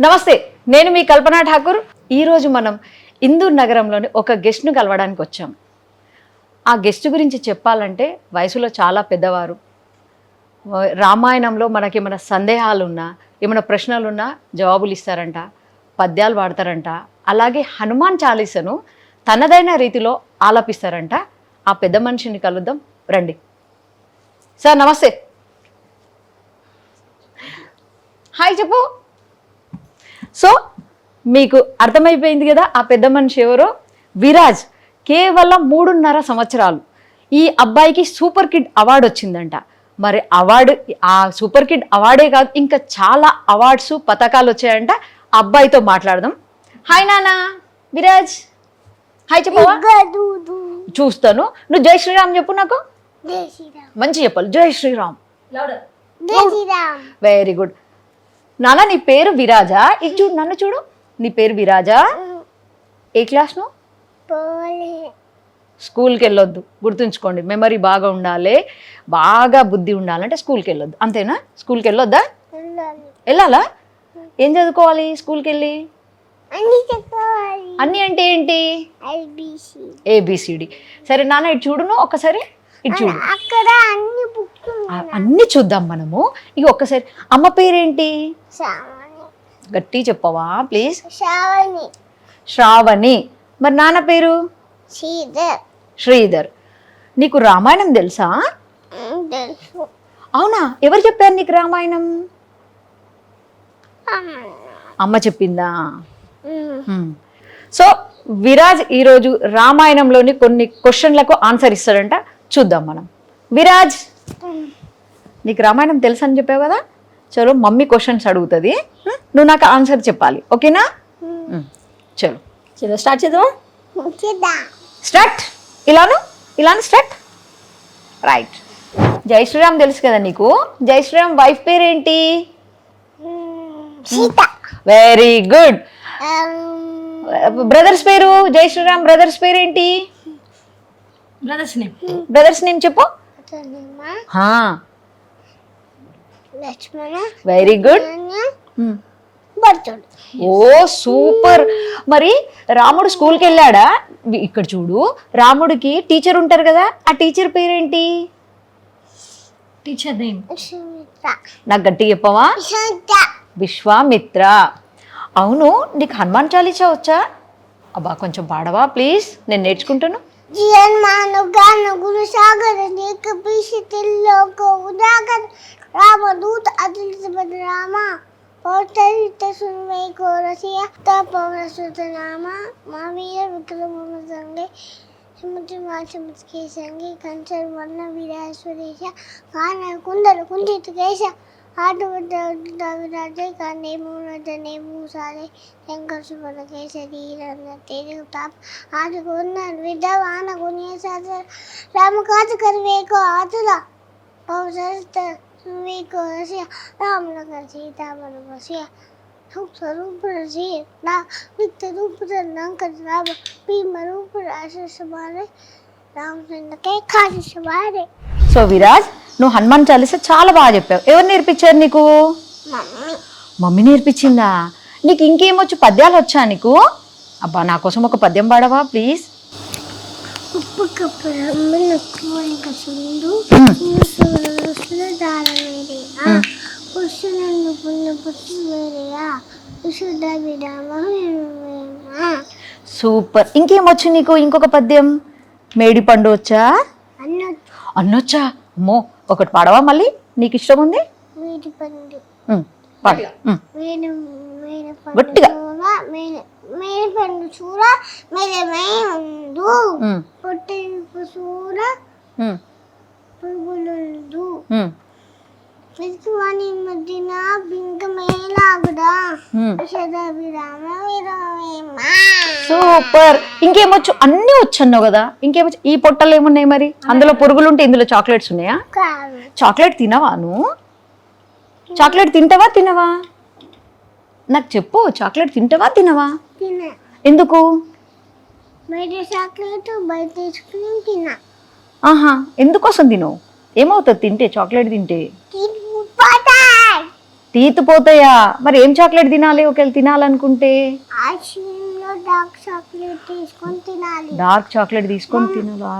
నమస్తే, నేను మీ కల్పనా ఠాకూర్. ఈరోజు మనం ఇందూర్ నగరంలోని ఒక గెస్ట్ను కలవడానికి వచ్చాం. ఆ గెస్ట్ గురించి చెప్పాలంటే వయసులో చాలా పెద్దవారు. రామాయణంలో మనకేమైనా సందేహాలున్నా, ఏమైనా ప్రశ్నలున్నా జవాబులు ఇస్తారంట, పద్యాలు పాడతారంట. అలాగే హనుమాన్ చాలీసను తనదైన రీతిలో ఆలపిస్తారంట. ఆ పెద్ద మనిషిని కలుద్దాం రండి. సార్ నమస్తే. హాయ్ చెప్పు. సో మీకు అర్థమైపోయింది కదా ఆ పెద్ద మనిషి ఎవరో. విరాజ్ కేవలం 3.5 సంవత్సరాలు. ఈ అబ్బాయికి సూపర్ కిడ్ అవార్డు వచ్చిందంట. మరి అవార్డు, ఆ సూపర్ కిడ్ అవార్డే కాదు, ఇంకా చాలా అవార్డ్స్ పథకాలు వచ్చాయంట. ఆ అబ్బాయితో మాట్లాడదాం. హాయ్ నానా విరాజ్. హాయ్ చెప్పవా? చూస్తాను. నువ్వు జై శ్రీరామ్ చెప్పు నాకు. మంచి చెప్పాలి. జై శ్రీరామ్. Very good. నాన్న నీ పేరు విరాజా? ఇది చూడు, నన్ను చూడు. నీ పేరు విరాజా. ఏ క్లాస్ నువ్వు? స్కూల్కి వెళ్ళొద్దు, గుర్తుంచుకోండి. మెమరీ బాగా ఉండాలి, బాగా బుద్ధి ఉండాలంటే స్కూల్కి వెళ్ళొద్దు. అంతేనా? స్కూల్కి వెళ్ళొద్దా? వెళ్ళాలా? ఏం చదువుకోవాలి స్కూల్కి వెళ్ళి? అన్నీ అంటే ఏంటి? ఏబిసిడి. సరే నాన్న ఇటు చూడును ఒకసారి. ఇటు చూడు. అన్ని చూద్దాం మనము. ఇక ఒక్కసారి అమ్మ పేరేంటి? గట్టి చెప్పవా ప్లీజ్? శ్రావణి. మరి నాన్న పేరు? శ్రీధర్. నీకు రామాయణం తెలుసా? అవునా? ఎవరు చెప్పారు నీకు రామాయణం? అమ్మ చెప్పిందా? సో విరాజ్ ఈరోజు రామాయణంలోని కొన్ని క్వశ్చన్లకు ఆన్సర్ ఇస్తాడంట. చూద్దాం మనం. విరాజ్, నీకు రామాయణం తెలుసు అని చెప్పావు కదా. చలో మమ్మీ క్వశ్చన్స్ అడుగుతుంది, నువ్వు నాకు ఆన్సర్ చెప్పాలి. ఓకేనా? చలో చలో స్టార్ట్ చేద్దాం. స్టార్ట్. ఇలాను స్టార్ట్. రైట్. జై శ్రీరామ్ తెలుసు కదా నీకు. జై శ్రీరామ్ వైఫ్ పేరేంటి? Very good. బ్రదర్స్ పేరు? జై శ్రీరామ్ బ్రదర్స్ పేరేంటి? బ్రదర్స్ నేమ్ చెప్పు. Very good. ఓ సూపర్. మరి రాముడు స్కూల్కి వెళ్ళాడా? ఇక్కడ చూడు, రాముడికి టీచర్ ఉంటారు కదా, ఆ టీచర్ పేరేంటి? టీచర్ నేమ్ నాకు గట్టి చెప్పవా? విశ్వామిత్ర. అవును, నీకు హనుమాన్ చాలీసా వచ్చా? అబ్బా కొంచెం పాడవా ప్లీజ్, నేను నేర్చుకుంటాను. రామదూత అతులిత రామ పౌతరిత సున్వై కోరసియ తపవసుతనామ మా వీర విక్రమ సంగే సముద్ర మాసముఖే సంగే కంచర్ వర్ణ వీరేశ్వరేశ కాన కుందర కుంజిత కేశ ఆటవరాజే కానే మూనదనే మూసారే శంకర్ సువన కేసరి రన్న తేరు తాప్ ఆటకున్న విధవాన గుణ్య సాధ రామకాజ కర్వేకో ఆతుల పౌసరిత राम लगा सीता मन बसिया रूप रसी ना वित्त रूप रंकर राम भीम रूप राश सवारे रामचंद्र के खास सवारे. సో విరాజ్, నువ్వు హనుమాన్ చాలీసా చాలా బాగా చెప్పావు. ఎవరు నేర్పించారు నీకు? మమ్మీ నేర్పించిందా? నీకు ఇంకేమొచ్చు? పద్యాలు వచ్చా నీకు? అబ్బా నా కోసం ఒక పద్యం పాడవా ప్లీజ్? ఉప్పు కప్పరమ్మ నక్కువని కసుందు దార మేరేయా పుష్పనన్ను పుణ్య పుష్ప మేరేయా విశుద్ధ విరామ. సూపర్. ఇంకేమొచ్చు నీకు? ఇంకొక పద్యం. మేడి పండు వచ్చా? అన్నొచ్చా? అమ్మో ఒకటి పాడవా మళ్ళీ, నీకు ఇష్టం ఉంది? మేడి పండు గట్టిగా. మేడి పండు చూడ మేలమై ఉండు పొట్టి చూడ పురుగులుండు విశ్వాని మధ్యన బింకమేలాగుడా విషద విరామ విరామ. సూపర్. ఇంకేమొచ్చు? అన్నీ వచ్చన్నావు కదా, ఇంకేమొచ్చు? ఈ పొట్టలు ఏమున్నాయి మరి? అందులో పురుగులు ఉంటే ఇందులో చాక్లెట్స్ ఉన్నాయా? చాక్లెట్ తినవా నువ్వు? చాక్లెట్ తింటావా? నాకు చెప్పు, చాక్లెట్ తింటావా? ఎందుకు? ఎందుకోసం తినవు? ఏమవుతుంది తింటే? చాక్లెట్ తింటే టీత్ పోతాయా? మరి ఏం చాక్లెట్ తినాలి ఒకవేళ తినాలనుకుంటే? ఐస్ క్రీమ్ లో డార్క్ చాక్లెట్ తీసుకొని తినాలి. డార్క్ చాక్లెట్ తీసుకొని తినాలా?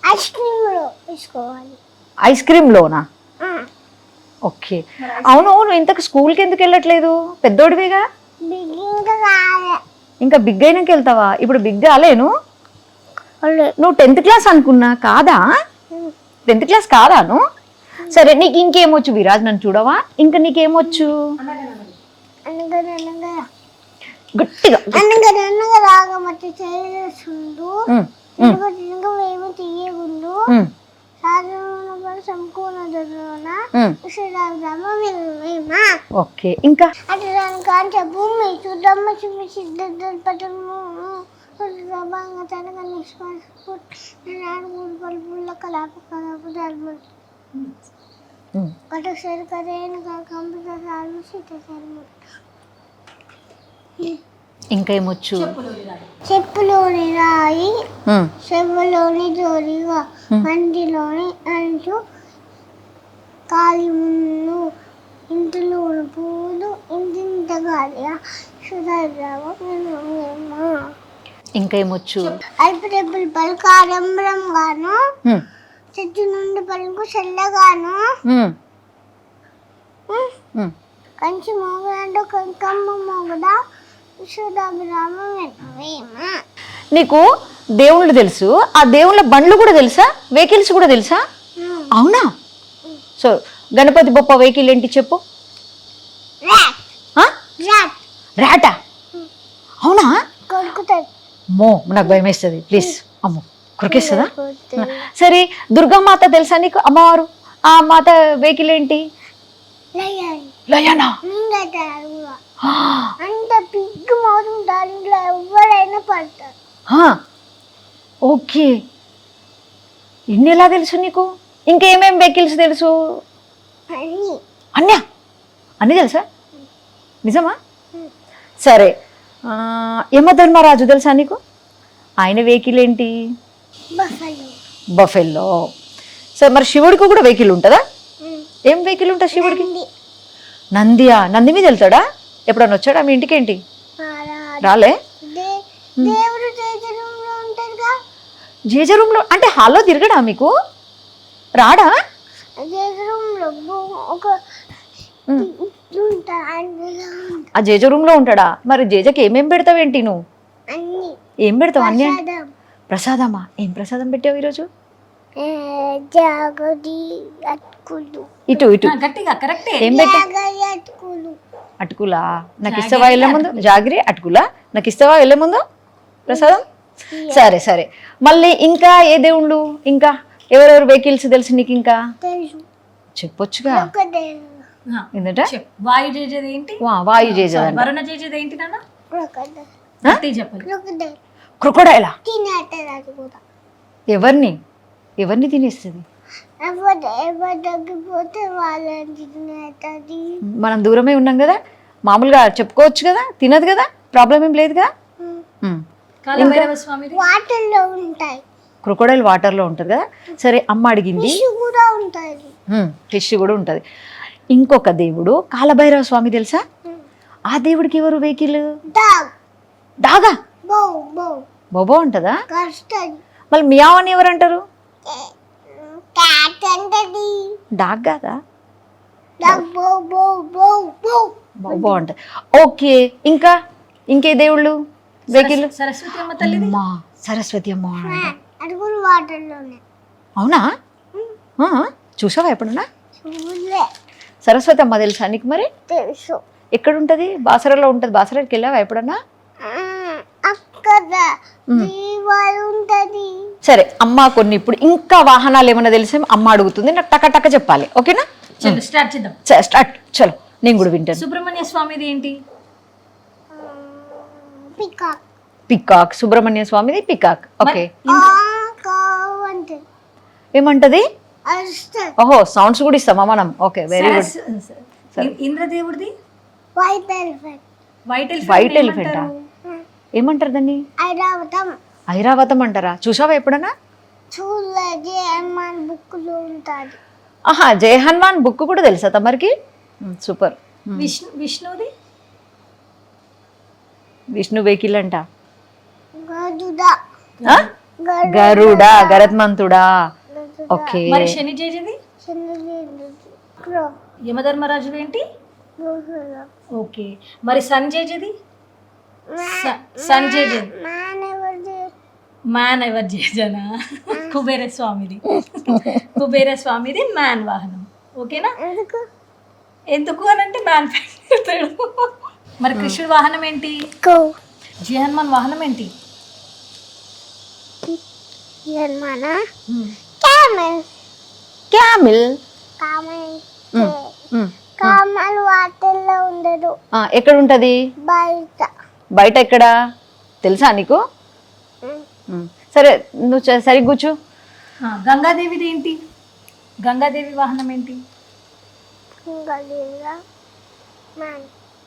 ఐస్ క్రీమ్ లో తీసుకోవాలి. ఐస్ క్రీమ్లోనా? ఓకే. అవును, నువ్వు ఇంతకు స్కూల్కి ఎందుకు వెళ్ళట్లేదు? పెద్దోడివిగా. బిగ్గింగ్ కాలే. ఇంకా బిగ్ అయినాక వెళ్తావా? ఇప్పుడు బిగ్ కాలేను. నువ్వు 10th క్లాస్ అనుకున్నా, కాదా? 10th క్లాస్ కాదా నువ్వు? సరే, నీకు ఇంకేమొచ్చు విరాజ్? నన్ను చూడవా? ఇంకా నీకేమొచ్చు? అనగనగా గట్టిగా అనగనగా రాగమట్టి చేస్తుండు. తినగా ఏమి తీయగుండు. సాధారణ సంపూర్ణ దొరుకున ఓకే. ఇంకా అటు దానికంటే భూమి చూద్దాము సిద్ధము తనగా నిష్పాడు పలుపుల కలాపు కలాపు ధర్మం ఒకటోసారి కథైన కంప్యూటర్ సార్లు సీతాసార్లు. ఇంకా ఏమొచ్చు? చెప్పులోని రాయి, చెవులోని జోరిగా, మంటిలోని అంచు, కాలి మున్ను, ఇంటిలోని పూలు, ఇంటింత గాలిగా సుధారామా. ఇంకా ఏమొచ్చు? అల్పటెప్పులు పలుకు ఆడంబరంగాను, చెట్టు నుండి పలుకు చల్లగాను, కంచి మోగడంటూ కంకమ్మ మోగడా. నీకు దేవుళ్ళు తెలుసు, ఆ దేవుళ్ళ బండ్లు కూడా తెలుసా? వెహికల్స్ కూడా తెలుసా? అవునా? సో గణపతి బొప్ప వెహికల్ ఏంటి చెప్పు? రాటా? అవునా? మో, నాకు భయం వేస్తుంది. ప్లీజ్ అమ్మో, కొరికేస్తుందా? సరే, దుర్గామాత తెలుసా నీకు? అమ్మవారు, ఆ మాత వెహికల్ ఏంటి? లయనా? అంత పిగ్గు మౌతం దాంట్లో ఎవరైనా పడతారు. ఓకే. ఇన్ని ఎలా తెలుసు నీకు? ఇంకేమేం వెహికల్స్ తెలుసు? అన్యా అన్నీ తెలుసా? నిజమా? సరే, యమధర్మరాజు తెలుసా నీకు? ఆయన వెహికల్ ఏంటి? బఫెల్లో. సరే, మరి శివుడికి కూడా వెహికల్ ఉంటుందా? ఏం వెహికల్ ఉంటుంది శివుడికి? నందియా? నంది మీద వెళ్తాడా? ఎప్పుడన్నా వచ్చాడా మీ ఇంటికి? ఏంటి రాలే? జేజ రూమ్ లో అంటే హాల్లో తిరగడా మీకు? రాడా? ఆ జేజ రూమ్ లో ఉంటాడా? మరి జేజకి ఏమేం పెడతావేంటి నువ్వు? ఏం పెడతావు? అన్నీ ప్రసాదమా? ఏం ప్రసాదం పెట్టావు ఈరోజు? ఇటు ఇటు ఏం పెట్టావు? అటుకులా? నాకు ఇస్తావా వెళ్ళే ముందు? జాగిరి అటుకులా నాకు ఇస్తావా వెళ్ళే ముందు ప్రసాదం? సరే సరే. మళ్ళీ ఇంకా ఏ దేవుళ్ళు, ఇంకా ఎవరెవరు వెహికల్స్ తెలుసు నీకు? ఇంకా చెప్పొచ్చుగా. ఏంటంటే వాయు చేసేది ఏంటి? వాయు చేసేది. వరుణ చేసేది ఏంటి నాన్న? క్రొకొడైలా? ఎవరిని ఎవరిని తినేస్తుంది? మనం దూరమే ఉన్నాం కదా, మామూలుగా చెప్పుకోవచ్చు కదా, తినదు కదా, ప్రాబ్లం ఏం లేదు కదా. క్రొకొడైల్ వాటర్ లో ఉంటది కదా. సరే, అమ్మ అడిగింది ఫిష్ కూడా ఉంటది. ఇంకొక దేవుడు కాలభైరవ స్వామి తెలుసా? ఆ దేవుడికి ఎవరు వెహికల్? డాగా? బొబో ఉంటదా? మళ్ళీ మియావ్ అని ఎవరు అంటారు? డాగ్ కాదా? బొబో అంటారు. ఓకే. ఇంకా ఇంకే దేవుళ్ళు వెహికల్? సరస్వతి అమ్మ తల్లి. సరస్వతి అమ్మ. అవునా? చూసావా ఎప్పుడన్నా? సరస్వతి అమ్మ తెలుసా నీకు? మరి తెలుసు. ఎక్కడ ఉంటది? బాసరలో ఉంటది. బాసరకి వెళ్ళావా ఎప్పుడన్నా? సరే అమ్మ, కొన్ని ఇప్పుడు ఇంకా వాహనాలు ఏమన్నా తెలిసే అమ్మ అడుగుతుంది, నాకు టక టక చెప్పాలి. ఓకేనా? స్టార్ట్ చేద్దాం. స్టార్ట్. చలో, నేను కూడా వింటాను. సుబ్రహ్మణ్య స్వామిది ఏంటి? పికాక్. సుబ్రహ్మణ్య స్వామిది పికాక్. ఓకే. ఏమంటది? ఓహో, సౌండ్స్ కూడా ఇస్తామా మనం? Okay, very good. ఇంద్రదేవుడిది? వైట్ ఎలిఫెంటా? ఏమంటారు దాన్ని? ఐరావతం అంటారా? చూసావా ఎప్పుడన్నా? చూడలేదు. ఆహా, జయ హనుమాన్ బుక్ కూడా తెలుసా తమరికి? సూపర్. విష్ణుది విష్ణు వెహికల్ అంట. గరుడ ఆ? గరుడా, గరత్మంతుడా. ఓకే. మరి శని చేసేది క్రో యమధర్మరాజు ఏంటి? ఓకే. మరి సన్ చేసేది సన్ చేసేది మ్యాన్ ఎవరు చేసానా? కుబేర స్వామిది మ్యాన్ వాహనం. ఓకేనా? ఎందుకు అని అంటే మ్యాన్ పెడతాడు. మరి కృష్ణుడి వాహనం ఏంటి? జీ హనుమాన్ వాహనం ఏంటి? క్యామిల్. కామల్ వాటర్లో ఉండదు. ఎక్కడ ఉంటది? బయట. బయట ఎక్కడ తెలుసా నీకు? సరే నువ్వు సరిగ్గా కూర్చో. గంగాదేవిది ఏంటి? గంగాదేవి వాహనం ఏంటి?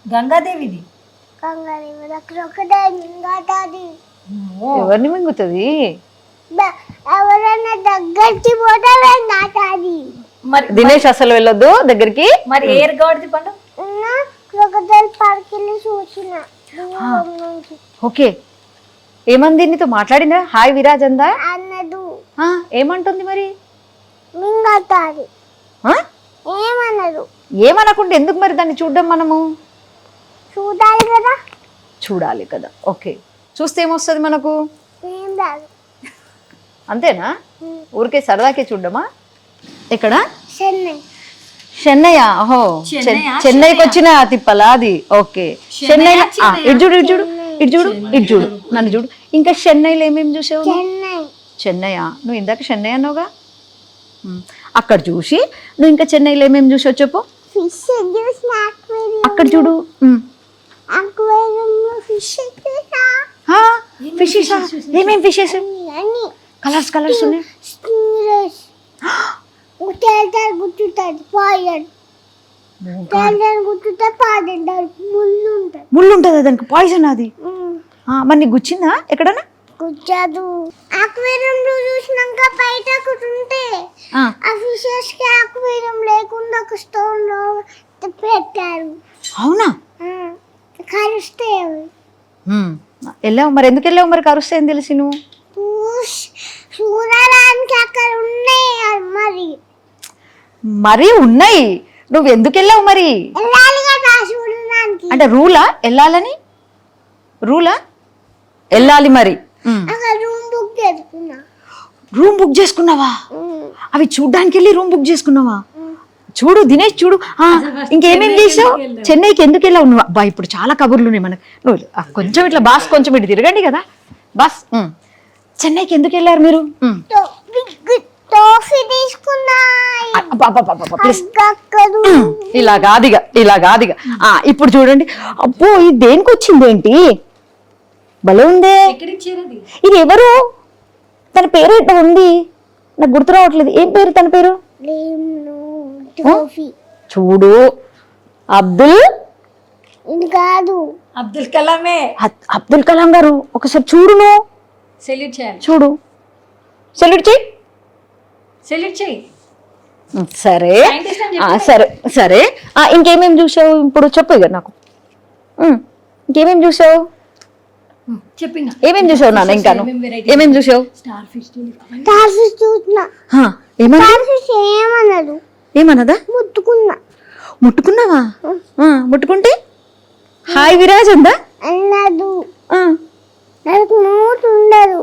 గంగాదేవిది ఎవరిని మింగుతుంది? ఎవరన్నా దగ్గరికి పోతే నాటాది. మరి దినేష్ అసలు వెళ్ళొద్దు దగ్గరికి. మరి ఎయిర్ గార్డ్ది పండు క్రొకడైల్ పార్క్ వెళ్ళి చూసిన దూరం నుంచి. ఓకే. ఏమంది నీతో మాట్లాడిందా? హాయ్ విరాజ్ అందా? అన్నదు. ఏమంటుంది మరి? మింగతాది. ఏమన్నదు. ఏమనకుండా ఎందుకు మరి దాన్ని చూడడం? మనము చూడాలి కదా. చూడాలి కదా. ఓకే. చూస్తే ఏమొస్తుంది మనకు? ఏం రాదు. అంతేనా? ఊరికే సరదాకే చూడమా? ఎక్కడ? చెన్నై. చెన్నయ్య. ఓహో, చెన్నైకి వచ్చిన తిప్పలా అది. ఓకే. చెన్నై. ఇటు చూడు ఇటు చూడు ఇటు చూడు ఇటు చూడు నన్ను చూడు. ఇంకా చెన్నైలో ఏమేమి చూసావు? చెన్నయ్య. నువ్వు ఇందాక చెన్నై అన్నావుగా. అక్కడ చూసి నువ్వు ఇంకా చెన్నైలో ఏమేమి చూసావు చెప్పు. ఫిష్ అక్కడ చూడు. ఫిషెస్. ఏమేమి ఫిషెస్? కలర్స్ కలర్స్ ఉన్నాయి. ముళ్ళు ఉంటుందా దానికి? పాయిజన్ అది. మరి నీకు గుచ్చిందా ఎక్కడన్నా? గుచ్చదు. అక్వేరియంలో చూసినాక బయట ఉంటే ఆ ఫిషెస్ కి అక్వేరియం లేకుండా ఒక స్టోన్ లో పెట్టారు. అవునా? కరుస్తాయి అవి. వెళ్ళావు మరి? ఎందుకు వెళ్ళావు మరి? కరుస్తాయని తెలిసి నువ్వు? చూడడానికి అక్కడ ఉన్నాయి. మరి మరి ఉన్నాయి. నువ్వు ఎందుకు వెళ్ళావు మరి? వెళ్ళాలి కదా చూడడానికి. అంటే రూలా వెళ్ళాలని? రూలా వెళ్ళాలి మరి? అక్కడ రూమ్ బుక్ చేసుకున్నా. రూమ్ బుక్ చేసుకున్నావా? అవి చూడ్డానికి వెళ్ళి రూమ్ బుక్ చేసుకున్నావా? చూడు దినేష్ చూడు. ఇంకేమేం చేసావు? చెన్నైకి ఎందుకు వెళ్ళావు నువ్వు? అబ్బా ఇప్పుడు చాలా కబుర్లు ఉన్నాయి మనకు. నువ్వు కొంచెం ఇట్లా బాస్ కొంచెం ఇటు తిరగండి కదా బాస్. చెన్నైకి ఎందుకు వెళ్ళారు మీరు? ఇలా కాదిగా ఇలా కాదిగా. ఇప్పుడు చూడండి. అబ్బో ఇది దేనికి వచ్చింది ఏంటి? భలే ఉందే. ఇది ఎవరు? తన పేరు ఎట్లా ఉంది? నాకు గుర్తు రావట్లేదు. ఏం పేరు తన పేరు? చూడు. అబ్దుల్ కాదు, అబ్దుల్ కలామే. అబ్దుల్ కలాం గారు. ఒకసారి చూడు. నువ్వు సెల్యూట్ చేయాలి. చూడు. సెల్యూట్ చెయ్యి. సెల్యూట్ చెయ్యి. సరే సరే సరే. ఇంకేమేమి చూసావు ఇప్పుడు చెప్పు ఇక నాకు. ఇంకేమేమి చూసావు? చెప్పింగా ఏమేమి చూసావు నాన్న? ఇంకా ఏమేమి చూసావు? స్టార్ ఫిష్ చూసిన. ఏమన్నదు? ఏమన్నదా? ముట్టుకున్నా. ముట్టుకున్నావా? ముట్టుకుంటే హాయ్ విరాజ్ అందా? అన్నదు. నాకు నోట్ ఉండదు.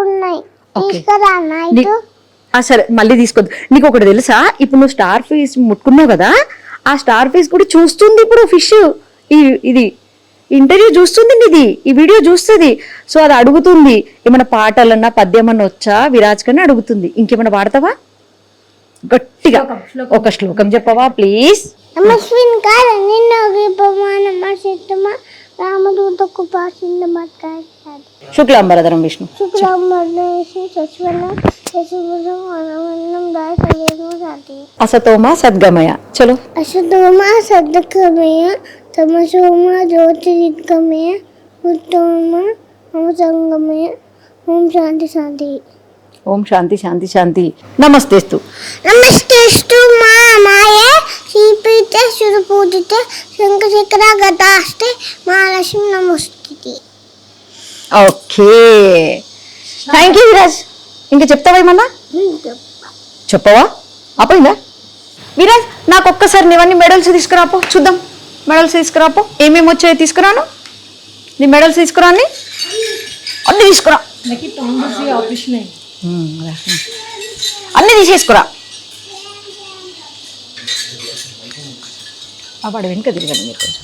ఉన్నాయి. సరే మళ్ళీ తీసుకోద్దు. నీకు ఒకటి తెలుసా? ఇప్పుడు నువ్వు స్టార్ ఫిష్ ముట్టుకున్నావు కదా, ఆ స్టార్ ఫిష్ కూడా చూస్తుంది ఇప్పుడు ఫిష్. ఇది ఇంటర్వ్యూ చూస్తుంది, ఇది ఈ వీడియో చూస్తుంది. సో అది అడుగుతుంది ఏమైనా పాటలన్నా పద్యమన్నా వచ్చా విరాజ్ కన్నా అడుగుతుంది. ఇంకేమైనా పాడతావా? గట్టిగా ఒక శ్లోకం చెప్పవా ప్లీజ్? శుక్లాంబరధరం విష్ణు అసతోమా సద్గమయ. చలో. అసతోమా సద్గమయ తమసోమా జ్యోతిర్గమయ ఉత్తమ సంగమయ ఓం శాంతి శాంతి. ఓం శాంతి శాంతి శాంతి. నమస్తేస్తు. నమస్తేస్తు మా మాయ శ్రీపీఠ సురపూజిత శంకరచక్ర గతాస్తే మహాలక్ష్మి నమస్తుతి. Okay, thank you Viraj. ఇంకా చెప్తావా ఏమన్నా? చెప్పవా? అపోయిందా? విరాజ్, నాకు ఒక్కసారి నీవన్నీ మెడల్స్ తీసుకురాపో, చూద్దాం. మెడల్స్ తీసుకురాపో, ఏమేమి వచ్చాయో తీసుకురాను. నీ మెడల్స్ తీసుకురా, అన్నీ తీసుకురా. అన్నీ తీసేసుకురా. వాడు వెనుక తిరగండి మీరు కొంచెం.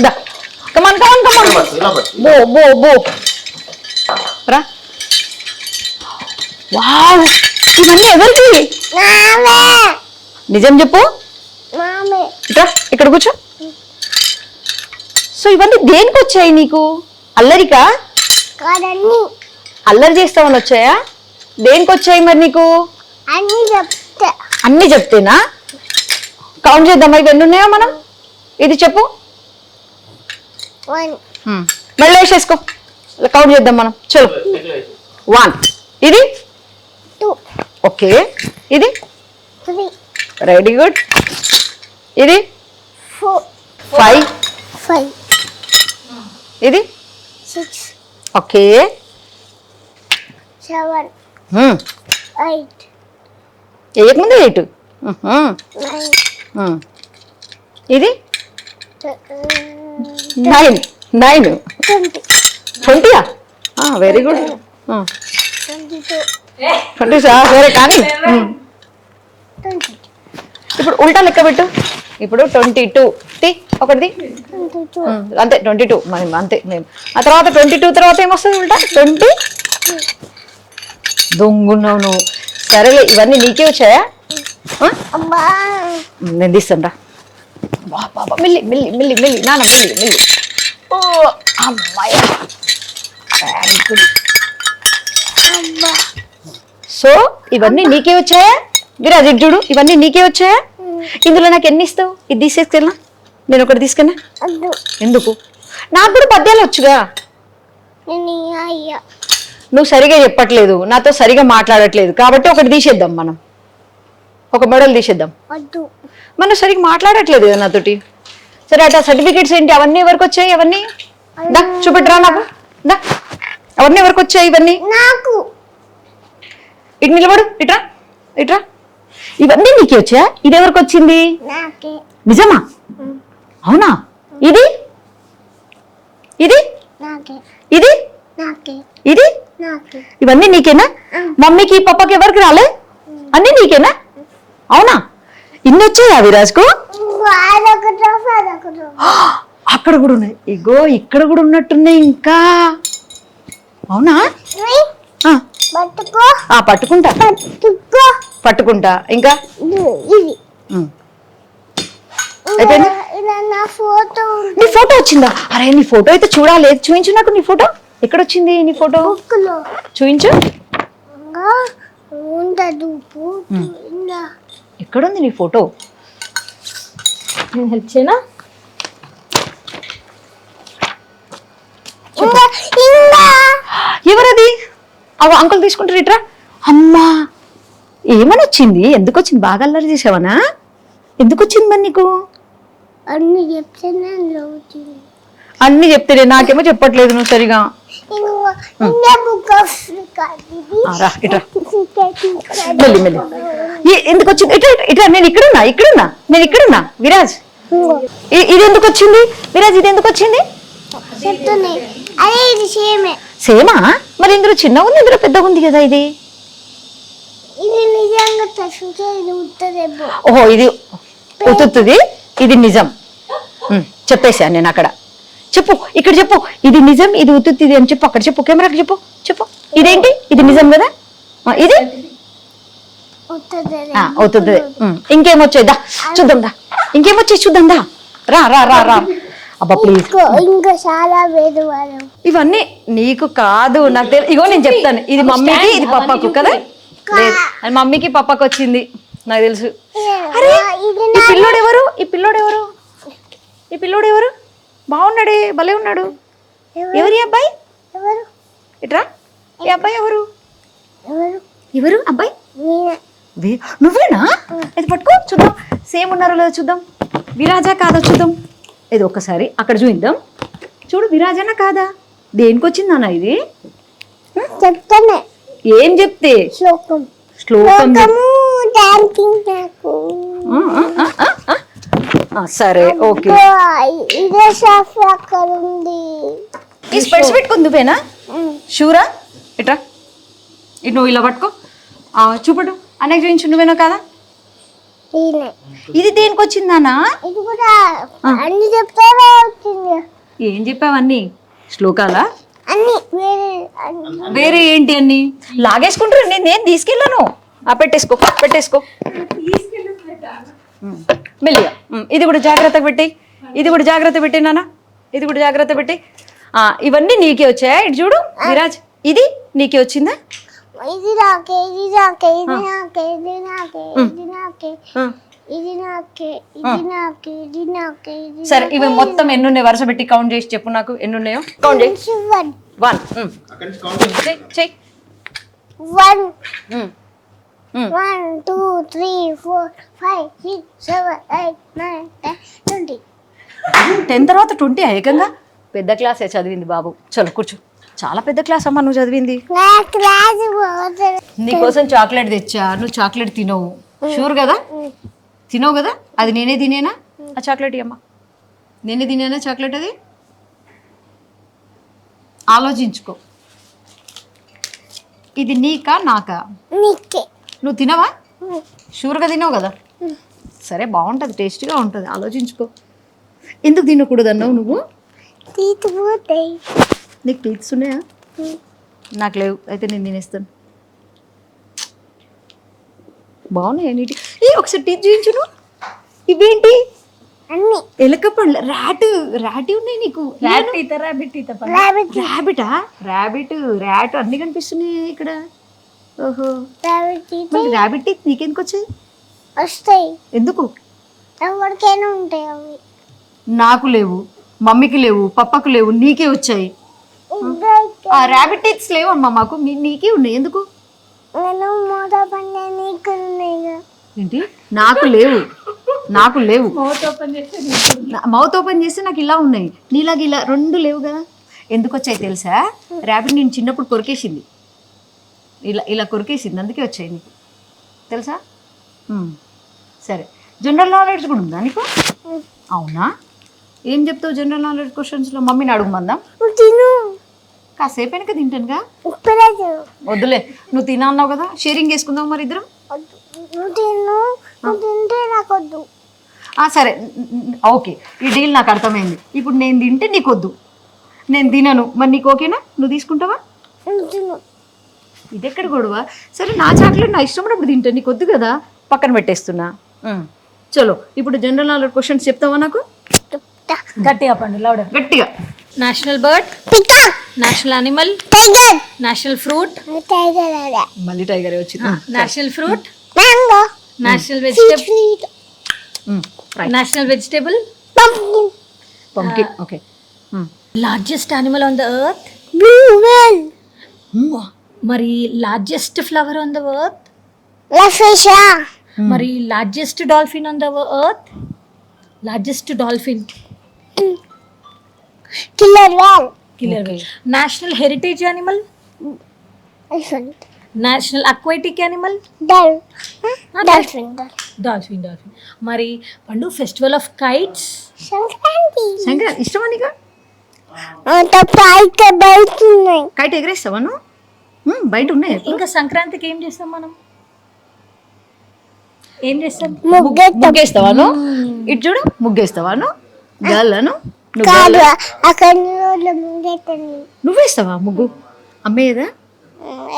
దా, కమాన్ కమాన్ కమాన్, బో బో బో రా. వావ్, ఇవన్నీ ఎవరిది? నిజం చెప్పు. ఇట్రా, ఇక్కడ కూర్చో. సో ఇవన్నీ దేనికి వచ్చాయి నీకు? అల్లరికా? అల్లరి చేస్తామని వచ్చాయా? దేనికి వచ్చాయి మరి నీకు? అన్ని చెప్తేనా? కౌంట్ చేద్దామా ఇవన్నీ ఉన్నాయా మనం? ఇది చెప్పు. మళ్ళీ వేసేసుకో, కౌంట్ చేద్దాం మనం. చలో. 1, ఇది 2, ఓకే, ఇది 3, వెరీ గుడ్, ఇది 4, 5, ఇది 6, ఓకే, 7, 8, ఏయకముందే 8, 9, ఇది 9, 20. Very good. 22, 20 సరే కానీ ఇప్పుడు ఉల్టా లెక్క పెట్టు. ఇప్పుడు 22 ఒకటిది 22, అంతే 22 మనం అంతే మేము. ఆ తర్వాత 22 తర్వాత ఏమొస్తుంది ఉల్టా? 20. దొంగున్నావు నువ్వు. సరేలే, ఇవన్నీ నీకే వచ్చాయా? అమ్మా నేను తీస్తాను రా. బాబా మిల్లి మిల్లి మిల్లి మిల్లి నాన్న మిల్లి మిల్లి. ఓ అమ్మాయి, వెరీ గుడ్. అమ్మా సో ఇవన్నీ నీకే వచ్చాయా? విరాజ్ ఇటు చూడు, ఇవన్నీ నీకే వచ్చాయా? ఇందులో నాకు ఎన్ని ఇస్తావు? ఇది తీసేసుకెళ్ళా, నేను ఒకటి తీసుకెళ్ళా. అద్దు ఎందుకు? నాకు కూడా పద్యాలు వచ్చుగా. నేను అయ్యా నువ్వు సరిగా చెప్పట్లేదు, నాతో సరిగా మాట్లాడట్లేదు, కాబట్టి ఒకటి తీసేద్దాం మనం. ఒక మెడల్ తీసేద్దాం. అద్దు మనం సరిగ్గా మాట్లాడట్లేదు కదా నాతోటి. సరే, అట్లా సర్టిఫికేట్స్ ఏంటి? అవన్నీ ఎవరికి వచ్చాయి? అవన్నీ దా చూపెట్టరా నాకు. దా, అవన్నీ ఎవరికి వచ్చాయి? ఇవన్నీ నాకు ఇటు నిలబడు, ఇట్రా ఇట్రా. ఇవన్నీ నీకే వచ్చాయా? ఇది ఎవరికి వచ్చింది? నాకే నిజమా? అవునా? ఇది ఇది నాకే ఇది నాకే ఇది నాకే ఇవన్నీ నీకేనా? మమ్మీకి పప్పకి ఎవరికి రాలే? అన్నీ నీకేనా? అవునా? ఇన్ని వచ్చాయా విరాజ్కు? అక్కడ కూడా ఉన్నాయి, ఇగో ఇక్కడ కూడా ఉన్నట్టున్నాయి ఇంకా. అవునా? పట్టుకో పట్టుకుంటా పట్టుకో పట్టుకుంటా. ఇంకా ఇది అయిపోయింది. ఇలా నా ఫోటో నీ ఫోటో వచ్చిందా? అరే నీ ఫోటో అయితే చూడాలి, చూపించు నాకు. నీ ఫోటో ఎక్కడ వచ్చింది? నీ ఫోటో బుక్లో చూపించు. ఉండదు ఎక్కడుంది నీ ఫోటో? నేను హెల్ప్ చేయనా? ఎవరది? అవి అంకుల్ తీసుకుంటారు. ఇట్రా. అమ్మా, ఏమని వచ్చింది? ఎందుకు వచ్చింది? బాగా అల్లరి చేసావనా? ఎందుకు వచ్చింది మరి నీకు? అన్ని చెప్తేనే అన్ని చెప్తే నాకేమో చెప్పట్లేదు నువ్వు సరిగా. రా ఇట్రా, మెల్లి మెల్లి. ఎందుకు వచ్చింది? ఇట్లా ఇట్లా. నేను ఇక్కడున్నా విరాజ్. ఇది ఎందుకు వచ్చింది విరాజ్? ఇది ఎందుకు వచ్చింది? చెప్తున్నాయి. అదే ఇది సేమా? మరి ఇందులో చిన్నగా ఉంది, ఇందులో పెద్దగా ఉంది కదా. ఇది నిజంగా తసుకే ఇది ఉత్తరేమో. ఓహో, ఇది ఉతుతుంది, ఇది నిజం. చెప్పేసా నేను అక్కడ. చెప్పు, ఇక్కడ చెప్పు. ఇది నిజం, ఇది ఉతుతుంది అని చెప్పు. అక్కడ చెప్పు, కెమెరాకి చెప్పు. చెప్పు, ఇదేంటి? ఇది నిజం కదా. ఇది అవుతుంది. ఇంకేమొచ్చాయి? దా చూద్దాం. దా ఇంకేమొచ్చాయి చూద్దాం. దా రా రా రా రా. అబ్బా ప్లీజ్. ఇంకా చాలా వేరు. ఇవన్నీ నీకు కాదు, నాకు తెలియదు. ఇగో నేను చెప్తాను, ఇది మమ్మీకి, ఇది పప్పకు కదా. లేదు, అది మమ్మీకి పప్పకు వచ్చింది నాకు తెలుసు. అరే ఇది ఈ పిల్లోడు ఎవరు ఈ పిల్లోడు ఎవరు ఈ పిల్లోడు ఎవరు బాగున్నాడే భలే ఉన్నాడు ఎవరి అబ్బాయి ఎవరు ఇట్రా ఈ అబ్బాయి ఎవరు ఎవరు ఎవరు అబ్బాయి నేనే. నువ్వేనా ఇది పట్టుకో చూద్దాం సేమ్ ఉన్నారో లేదో చూద్దాం విరాజా కాదా చూద్దాం ఇది ఒక్కసారి అక్కడ చూద్దాం చూడు విరాజానా కాదా దేనికి వచ్చిందన్న ఇది చెప్తానే ఏం చెప్తే శ్లోకం శ్లోకం శ్లోకము డాన్సింగ్ నాకు సరే ఓకే ఇదే షాఫ్ అక్కడ ఉంది ఈ స్పెట్స్ పెట్టుకుంది నువ్వేనా షూరా ఇట్రా ఇటు నువ్వు ఇలా పట్టుకో చూపడు అన్నయ్య చూపించు నువ్వేనా కాదా నేనే. ఇది దేనికి వచ్చిందానా ఇది కూడా అన్ని చెప్తానే వచ్చింది ఏం చెప్పావన్నీ శ్లోకాలా అన్ని వేరే అన్ని. వేరే ఏంటి అన్ని లాగేసుకుంటారు నేను తీసుకెళ్ళాను పెట్టేసుకో పెట్టేసుకో మెల్లిగా ఇది కూడా జాగ్రత్తగా పెట్టి ఇది కూడా జాగ్రత్త పెట్టి నాన్న ఇది కూడా జాగ్రత్త పెట్టి ఇవన్నీ నీకే వచ్చాయా ఇటు చూడు విరాజ్ ఇది నీకే వచ్చిందా ఇది నాకే ఇది నాకే ఇది నాకే ఇది నాకే ఇది నాకే ఇది నాకే ఇది నాకే ఇది నాకే ఇది సరే ఇవి మొత్తం ఎన్ని ఉన్నాయి వరుస పెట్టి కౌంట్ చేసి చెప్పు నాకు ఎన్ని ఉన్నాయో కౌంట్ చేయి శివన్ 1 చెయ్ 1 1 2 3 4 5 6 7 8 9 10 20 10 తర్వాత 20 ఏకంగా పెద్ద క్లాసే చదివింది బాబు చలో కూర్చో చాలా పెద్ద క్లాస్ అమ్మా నువ్వు చదివింది నా క్లాస్ పోతుంది నీకోసం చాక్లెట్ తెచ్చా నువ్వు చాక్లెట్ తినవు షూర్ కదా తినవు కదా అది నేనే తినేనా ఆ చాక్లెట్ అమ్మా నేనే తినేనా చాక్లెట్ అది ఆలోచించుకో ఇది నీకా నాకా నీకే నువ్వు తినవా షూర్గా తినవు కదా సరే బాగుంటుంది టేస్టీగా ఉంటుంది ఆలోచించుకో ఎందుకు తినకూడదు అన్నావు నువ్వు తీసిపోతాయి నీకు టీత్స్ ఉన్నాయా నాకు లేవు అయితే నేను తినేస్తాను బాగున్నాయి నీటి ఒకసారి టీత్ చూపించును ఇవేంటి అన్ని ఎలక పండ్ల ర్యాట్ ఉన్నాయి నీకు ర్యాబిటా ర్యాట్ అన్ని కనిపిస్తున్నాయి ఇక్కడ ఓహో మళ్ళీ ర్యాబిట్ టీత్ నీకెందుకు వచ్చాయి వస్తాయి ఎందుకు ఎవరికైనా ఉంటాయి అవి నాకు లేవు మమ్మీకి లేవు పప్పకు లేవు నీకే వచ్చాయి ఆ ర్యాబిట్ టీత్స్ లేవమ్మా మాకు నీకే ఉన్నాయి ఎందుకు నేను మూత పండే నీకు ఉన్నాయి ఏంటి నాకు లేవు మౌత్ ఓపెన్ చేస్తే నాకు ఇలా ఉన్నాయి నీలాగా ఇలా రెండు లేవు కదా ఎందుకు వచ్చాయి తెలుసా ర్యాబిట్ నేను చిన్నప్పుడు కొరికేసింది ఇలా కొరికేసింది అందుకే వచ్చాయి నీకు తెలుసా సరే జనరల్ నాలెడ్జ్ కూడా ఉందా నీకు అవునా ఏం చెప్తావు జనరల్ నాలెడ్జ్ క్వశ్చన్స్లో మమ్మీని అడుగుమందాం తిను కాసేపు వెనక తింటానుగా ఇప్పుడే తిను వద్దులే నువ్వు తినా అన్నావు కదా షేరింగ్ చేసుకుందాం మరి ఇద్దరం నువ్వు తిను నువ్వు తింటే నాకు వద్దు సరే ఓకే ఈ డీల్ నాకు అర్థమైంది ఇప్పుడు నేను తింటే నీకు వద్దు నేను తినను మరి నీకు ఓకేనా నువ్వు తీసుకుంటావా నువ్వు తిను ఇది ఎక్కడ గొడవ సరే నా చాక్లెట్ నా ఇష్టం ఉన్నప్పుడు తింటా నీకు వద్దు కదా పక్కన పెట్టేస్తున్నా చలో ఇప్పుడు జనరల్ నాలెడ్జ్ క్వశ్చన్స్ చెప్తావా నాకు చెప్తా గట్టిగా పండు లౌడర్ గట్టిగా నేషనల్ బర్డ్ పికా national animal tiger national fruit tiger అదే మళ్ళీ టైగర్ వచ్చింది national fruit mango national vegetable sweet national vegetable pumpkin pumpkin okay largest animal on the earth blue whale మరి largest flower on the earth లఫిషా మరి largest dolphin on the earth largest dolphin killer whale killer whale national heritage animal elephant national aquatic animal dolphin dolphin మరి పండు festival of kites Sankranti Shankar ఇష్టమా నీకు తప్ప అయితే బయట ఉన్నాయి కైట్ ఎగరేస్తావా నువ్వు బయట ఉన్నాయి ఇంకా సంక్రాంతికి ఏం చేస్తాం మనం ఏం చేస్తాం ముగ్గేస్తావా నువ్వు ఇటు చూడు ముగ్గేస్తావా నువ్వు గల్లను కాదు అక్కడ రోడ్ల ముంగెట్టండి నువ్వేస్తావా ముగ్గు అమ్మేదా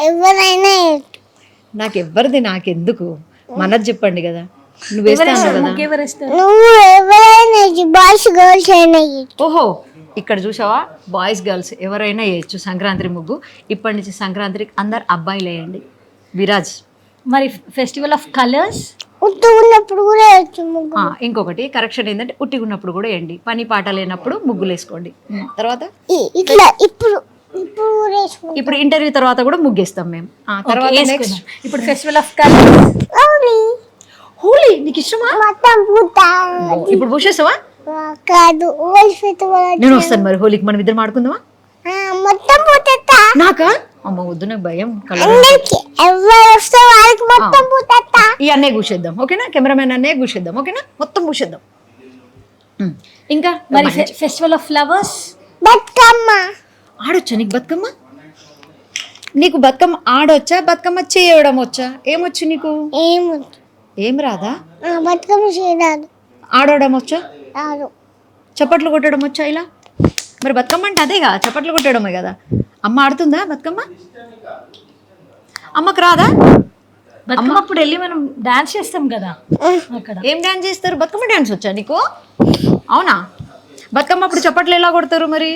ఎవరైనా నాకెవ్వరిది నాకెందుకు మనది చెప్పండి కదా నువ్వేస్తావు కదా ఎవరేస్తారు నువ్వు ఎవరైనా బాయ్స్ గర్ల్స్ అయినా ఓహో ఇక్కడ చూసావా బాయ్స్ గర్ల్స్ ఎవరైనా వేయచ్చు సంక్రాంతి ముగ్గు ఇప్పటి నుంచి సంక్రాంతికి అందరు అబ్బాయిలు వేయండి విరాజ్ మరి ఫెస్టివల్ ఆఫ్ కలర్స్ ఉత్తు ఉన్నప్పుడు కూడా వేయచ్చు ముగ్గు. ఇంకొకటి కరెక్షన్ ఏంటంటే ఉట్టిగా ఉన్నప్పుడు కూడా వేయండి, పని పాట లేనప్పుడు ముగ్గులు వేసుకోండి. తర్వాత ఇట్లా ఇప్పుడు ఇప్పుడు కూడా వేసుకుంటాం. ఇప్పుడు ఇంటర్వ్యూ తర్వాత కూడా ముగ్గేస్తాం మేము. తర్వాత నెక్స్ట్ ఇప్పుడు ఫెస్టివల్ ఆఫ్ కలర్స్. హోలీ నీకు ఇష్టమా? మొత్తం పూత ఇప్పుడు పూసేస్తావా? కాదు ఓల్ ఫెస్టివల్ నేను వస్తాను మరి హోలీకి, మనం ఇద్దరం ఆడుకుందామా? మొత్తం పూత నాకా? అమ్మ వద్దు, నాకు భయం. అందరికి ఎవరు వస్తే వాళ్ళకి మొత్తం పూత. ఈ అన్నే కూర్చేద్దాం ఓకేనా, కెమెరామెన్ అన్నే కూర్చేద్దాం ఓకేనా, మొత్తం కూర్చేద్దాం. ఇంకా మరి ఫెస్టివల్ ఆఫ్ ఫ్లవర్స్. బతుకమ్మ ఆడొచ్చా నీకు? బతుకమ్మ నీకు బతుకమ్మ ఆడొచ్చా? బతుకమ్మ చేయడం వచ్చా? ఏమొచ్చు నీకు? ఏం రాదా? బతుకమ్మ చేయరాదు. ఆడడం వచ్చా? రాదు. చప్పట్లు కొట్టడం వచ్చా? ఇలా మరి బతుకమ్మ అంటే అదేగా, చప్పట్లు కొట్టడమే కదా. అమ్మ ఆడుతుందా బతుకమ్మ? అమ్మకు రాదా? బతుకమ్మ అప్పుడు వెళ్ళి మనం డాన్స్ చేస్తాం కదా అక్కడ. ఏం డాన్స్ చేస్తారు? బతుకమ్మ డాన్స్ వచ్చా నీకు? అవునా? బతుకమ్మ అప్పుడు చప్పట్లు ఎలా కొడతారు మరి?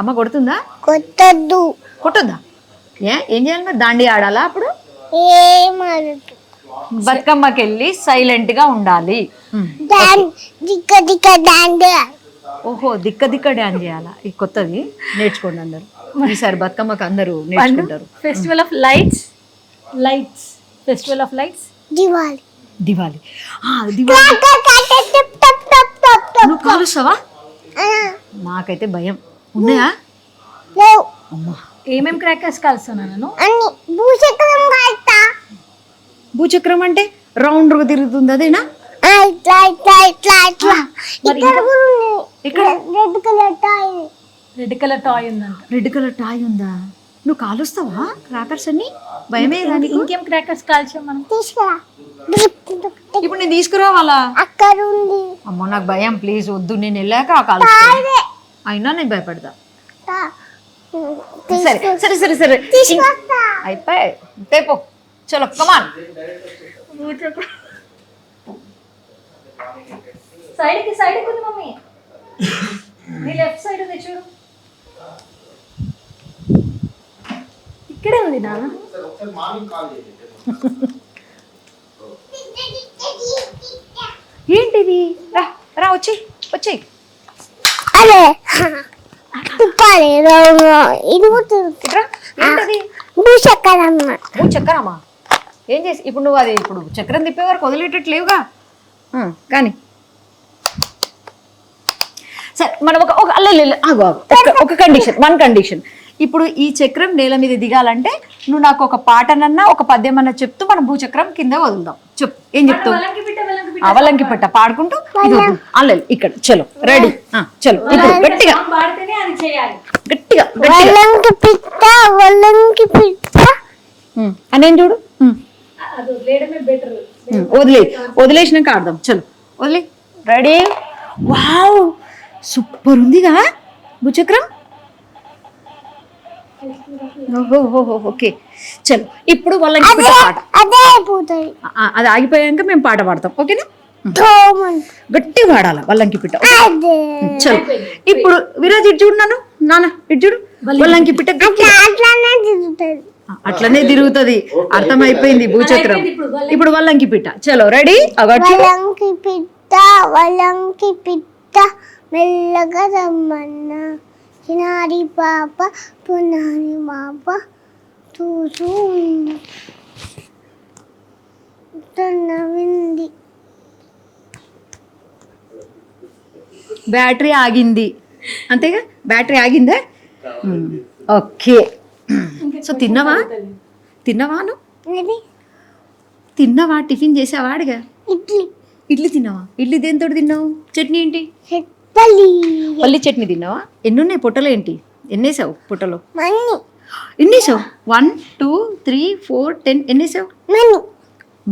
అమ్మ కొడుతుందా? కొట్టద్దు. కొట్టొద్దా? ఏం చేయాలి మరి? దాండి ఆడాలా అప్పుడు? ఏమదు. బతుకమ్మకి వెళ్ళి సైలెంట్ గా ఉండాలి. దిక్క దిక్క డాండ్. ఓహో, దిక్క దిక్క డాన్స్ చేయాలా? ఇది కొత్తది, నేర్చుకోండి అందరు. ఈసారి బతుకమ్మకి అందరూ నేర్చుకుంటారు. Festival of lights. Lights, festival of lights. Diwali. Diwali. Diwali నువ్వు కాలుస్తావా? నాకైతే భయం. ఉన్నాయా? లేవు. అమ్మా, ఏమేం క్రాకర్స్ కాల్స్తున్నాను? అన్ని భూచక్రం కాల్తా. భూచక్రం అంటే రౌండ్ గా తిరుగుతుంది అదేనా? ఇట్లా ఇట్లా ఇట్లా ఇట్లా. ఇక్కడ కూడా ఉంది. ఇక్కడ red colour toy. Red colour toy ఉందంట. రెడ్ కలర్ టాయ్ ఉందా? నువ్వు కాలుస్తావా క్రాకర్స్ అన్ని? భయమే కానీ. ఇంకేం క్రాకర్స్ కాల్చాం మనం? తీసుకురా. ఇప్పుడు నేను తీసుకురావాలా? అక్కడ ఉంది. అమ్మో నాకు భయం, ప్లీజ్ వద్దు. నేను వెళ్ళాక కాలుస్తా. అయినా నేను భయపడతా. సరే సరే సరే సరే అయిపోయి తేపో. చలో కమాన్. సైడ్కి సైడ్కి ఉంది మమ్మీ. నీ లెఫ్ట్ సైడ్ ఉంది చూడు. ఇక్కడే ఉంది నాన్న. ఏంటిది? రా రా వచ్చి వచ్చి. అరే తిప్పాలి. ఇది కూడా ఏంటది? భూచక్రం. చక్రమా? ఏం చేసి ఇప్పుడు నువ్వు అది ఇప్పుడు చక్రం తిప్పే వరకు వదిలేటట్లేవుగా. కానీ సరే మనం ఒక కండిషన్, వన్ కండిషన్. ఇప్పుడు ఈ చక్రం నేల మీద దిగాలంటే నువ్వు నాకు ఒక పాటనన్నా ఒక పద్యమన్నా చెప్తూ మనం భూచక్రం కింద వదులుదాం. చెప్పు, ఏం చెప్తావు? అవలంకి పెట్ట పాడుకుంటూ అల్లెలు ఇక్కడ. చలో రెడీ, చలో ఇప్పుడు గట్టిగా గట్టిగా వల్లంకి పిట్ట వల్లంకి పిట్ట అనేం చూడు. వదిలేసినాక ఆడదాం. చలో వదిలే. రెడీ. వావ్ సూపర్ ఉందిగా భూచక్రం. ఓహో ఓకే చలో. ఇప్పుడు వాళ్ళకి పాట అదే అయిపోతుంది. అది ఆగిపోయాక మేము పాట పాడతాం ఓకేనా? గట్టి పాడాల వల్లంకి పిట్ట. చలో ఇప్పుడు విరాజ్ ఇటు చూడు, నన్ను నాన్న ఇటు చూడు. వల్లంకి పిట్ట అట్లనే తిరుగుతుంది. అర్థమైపోయింది భూచక్రం. ఇప్పుడు వల్లంకి పిట్ట. చలో రెడీ. వల్లంకి పిట్ట వల్లంకి పిట్ట మెల్లగా రమ్మన్నా చిన్నారి పాప పునారి పాప చూసూ నవ్వింది. బ్యాటరీ ఆగింది అంతేగా? బ్యాటరీ ఆగిందా? ఓకే. సో తిన్నావా? తిన్నావా? టిఫిన్ చేసావా? అడిగా. ఇడ్లీ తిన్నావా? ఇడ్లీ దేంతో తిన్నావు? చట్నీ ఏంటి? పల్లి చట్నీ తిన్నావా? ఎన్ని ఉన్నాయి పొట్టలో? ఏంటి ఎన్నేసావు పొట్టలో? ఎన్నేసావు? 1 2 3 4 10 ఎన్నేసావు?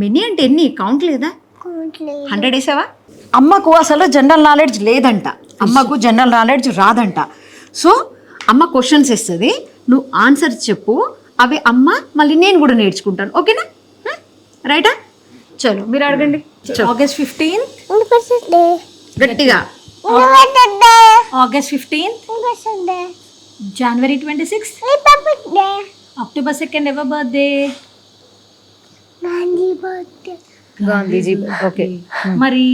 మెనీ అంటే ఎన్ని? కౌంట్ లేదా? 100 వేసావా? అమ్మకు అసలు జనరల్ నాలెడ్జ్ లేదంట. అమ్మకు జనరల్ నాలెడ్జ్ రాదంట. సో అమ్మ క్వశ్చన్స్ ఇస్తుంది, నువ్వు ఆన్సర్ చెప్పు. అవి అమ్మ మళ్ళీ నేను కూడా నేర్చుకుంటాను. ఓకేనా? రైటా? చలో మీరు అడగండి. ఆగస్ట్ 15 గట్టిగా. ఆగస్ట్ 15 జనవరి 26 అక్టోబర్ 2 ఎవరి బర్త్డే? గాంధీజీ. ఓకే. మరి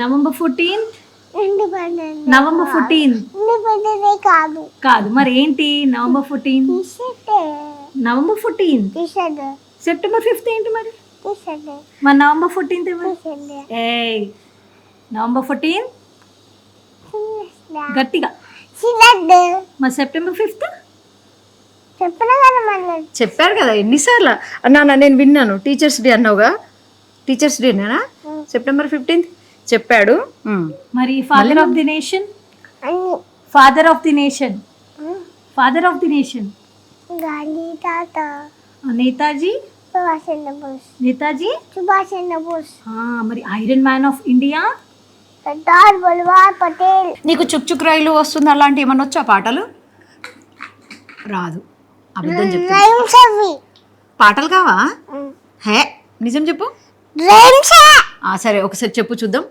November 14th independence November 14th independence కాదు కాదు, మరి ఏంటి November 14th? November 14th. T shirt September 5th ఏంటి మరి? టీషర్ట్ మరి నవంబర్ 14th ఎవరు? టీషర్ట్ ఏయ్, నవంబర్ 14th గట్టిగా. టీషర్ట్ మరి సెప్టెంబర్ 5th? చెప్పిన కదా మళ్ళీ చెప్పారు కదా ఎన్నిసార్లు అన్నా, నేను విన్నాను. టీచర్స్ డే అన్నావుగా, టీచర్స్ డేనా? సెప్టెంబర్ 15th చెప్పాడు. మరి ఫాదర్ ఆఫ్ ది నేషన్, అన్ని father of the nation, father of the nation Gandhi తాత నేతాజీ, సుభాష్ చంద్ర బోస్ నేతాజీ. సుభాష్ చంద్ర బోస్ మరి iron man of India, Sardar Vallabhbhai Patel. నీకు చుక్ చుక్ రైలు వస్తుంది అలాంటి ఏమన్నా వచ్చా పాటలు? రాదు, అబద్ధం చెప్తా. రైమ్స్ అవి పాటలు కావా? హే, నిజం చెప్పు. రైమ్స్ సరే ఒకసారి చెప్పు చూద్దాం.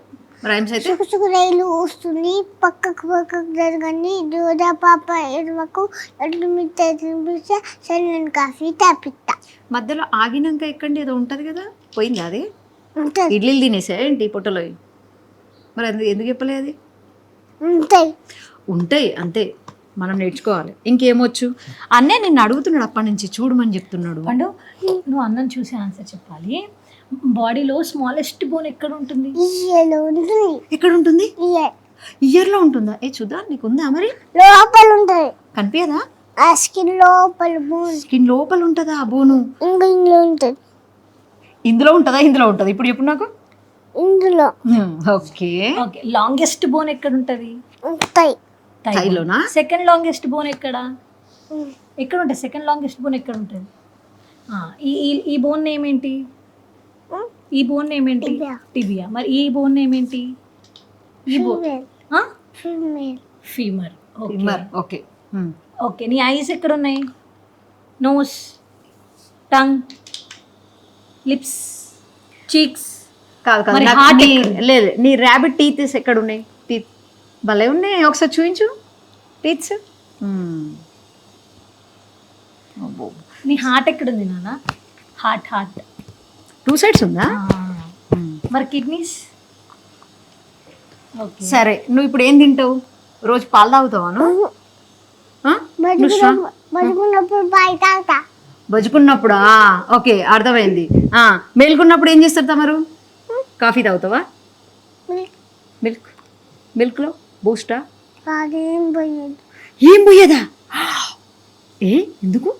రైమ్స్ అయితే సుకుసుకు రైలు వస్తుంది పక్కకు జరగని దూదా పాప ఎడమకు ఎడ్లు మిట్ట తినిపిస్తే సన్నని కాఫీ తాపిస్తా. మధ్యలో ఆగినాక ఎక్కండి ఏదో ఉంటుంది కదా, పోయింది అది. ఉంటుంది ఇడ్లీలు తినేసా ఏంటి పొట్టలో? మరి ఎందుకు చెప్పలే అది? ఉంటాయి ఉంటాయి అంతే, మనం నేర్చుకోవాలి. ఇంకేమొచ్చు? అన్నే నిన్ను అడుగుతున్నాడు అప్పటి నుంచి, చూడమని చెప్తున్నాడు. పండు, నువ్వు అన్నం చూసి ఆన్సర్ చెప్పాలి. బాడీలో స్మాలెస్ట్ బోన్ ఎక్కడ ఉంటుంది? ఇయ్యలో ఉంటుంది ఎక్కడ ఉంటుంది? ఇయ్య ఇయర్లో ఉంటుందా? చూద్దా, నీకుందా మరి? లోపల ఉంటుంది కనిపించదా? ఆ స్కిన్ లోపల బోన్ స్కిన్ లోపల ఉంటుందా ఆ బోను? ఇంకా ఇందులో ఉంటుంది ఇందులో ఉంటుందా ఇందులో ఉంటుంది? ఇప్పుడు చెప్పు నాకు. ఇందులో ఓకే. ఓకే, లాంగెస్ట్ బోన్ ఎక్కడ ఉంటుంది? ఉంటాయి థైలోనా? సెకండ్ లాంగెస్ట్ బోన్ ఎక్కడ ఎక్కడ ఉంటుంది? సెకండ్ లాంగెస్ట్ బోన్ ఎక్కడ ఉంటుంది? ఈ బోన్ నేమ్ ఏంటి? ఈ బోన్ నేమ్ ఏంటి? Tibia. టిబియా. మరి ఈ బోన్ నేమ్ ఏంటి? ఈ bone female femur. Okay. Okay, నీ ఐస్ ఎక్కడ ఉన్నాయి? Nose, tongue, lips, cheeks. కాదు కాదు, మరి నాకు heart లేదు. నీ ర్యాబిట్ టీత్ ఎక్కడ ఉన్నాయి? టీత్ భలే ఉన్నాయి, ఒకసారి చూపించు టీత్స్. నీ హార్ట్ ఎక్కడ ఉంది నాన్న? హార్ట్ 2 sides ఉందా? మరి కిడ్నీస్? ఓకే, సరే, నువ్వు ఇప్పుడు ఏం తింటావు? రోజు పాలు తాగుతావా నువ్వు? బతుకున్నప్పుడు బాయ్ తాగుతా బజుకున్నప్పుడా? ఓకే, అర్థమైంది. మేల్కున్నప్పుడు ఏం చేస్తారు తమరు? కాఫీ తాగుతావా? మిల్క్లో బూస్టా? అదేం పోయేది ఏం పోయేదా? ఎందుకు?